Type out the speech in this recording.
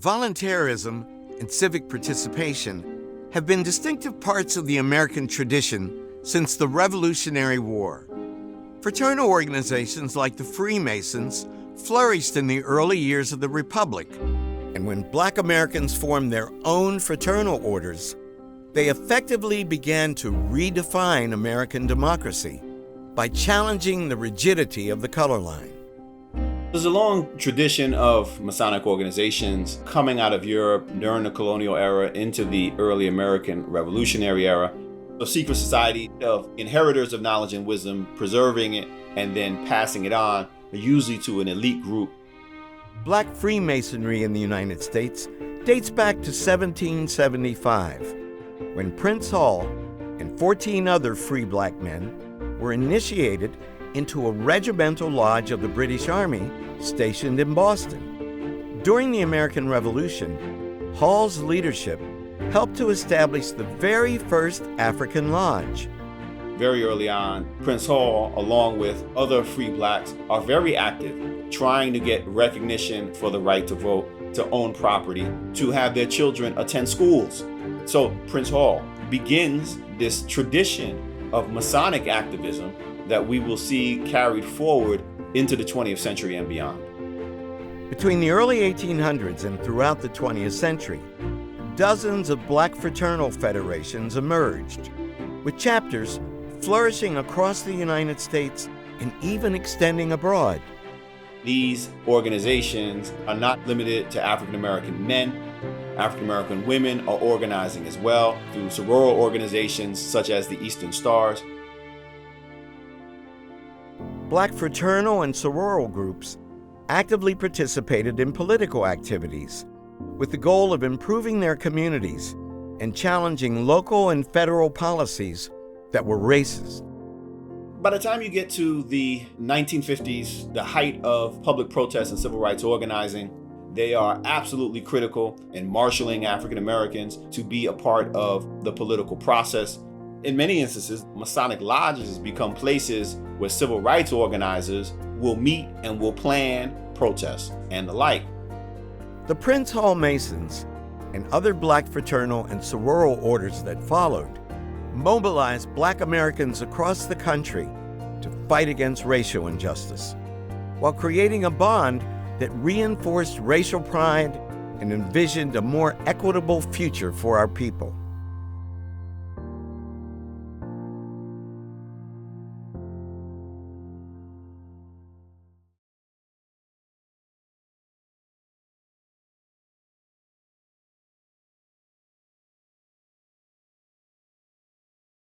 Voluntarism and civic participation have been distinctive parts of the American tradition since the Revolutionary War. Fraternal organizations like the Freemasons flourished in the early years of the Republic, and when Black Americans formed their own fraternal orders, they effectively began to redefine American democracy by challenging the rigidity of the color line. There's a long tradition of Masonic organizations coming out of Europe during the colonial era into the early American Revolutionary era. A secret society of inheritors of knowledge and wisdom, preserving it and then passing it on, usually to an elite group. Black Freemasonry in the United States dates back to 1775, when Prince Hall and 14 other free black men were initiated into a regimental lodge of the British Army stationed in Boston. During the American Revolution, Hall's leadership helped to establish the very first African lodge. Very early on, Prince Hall, along with other free blacks, are very active, trying to get recognition for the right to vote, to own property, to have their children attend schools. So Prince Hall begins this tradition of Masonic activism that we will see carried forward into the 20th century and beyond. Between the early 1800s and throughout the 20th century, dozens of black fraternal federations emerged, with chapters flourishing across the United States and even extending abroad. These organizations are not limited to African American men. African American women are organizing as well through sororal organizations such as the Eastern Stars. Black fraternal and sororal groups actively participated in political activities with the goal of improving their communities and challenging local and federal policies that were racist. By the time you get to the 1950s, the height of public protest and civil rights organizing, they are absolutely critical in marshaling African Americans to be a part of the political process. In many instances, Masonic lodges become places where civil rights organizers will meet and will plan protests and the like. The Prince Hall Masons and other black fraternal and sororal orders that followed mobilized black Americans across the country to fight against racial injustice, while creating a bond that reinforced racial pride and envisioned a more equitable future for our people.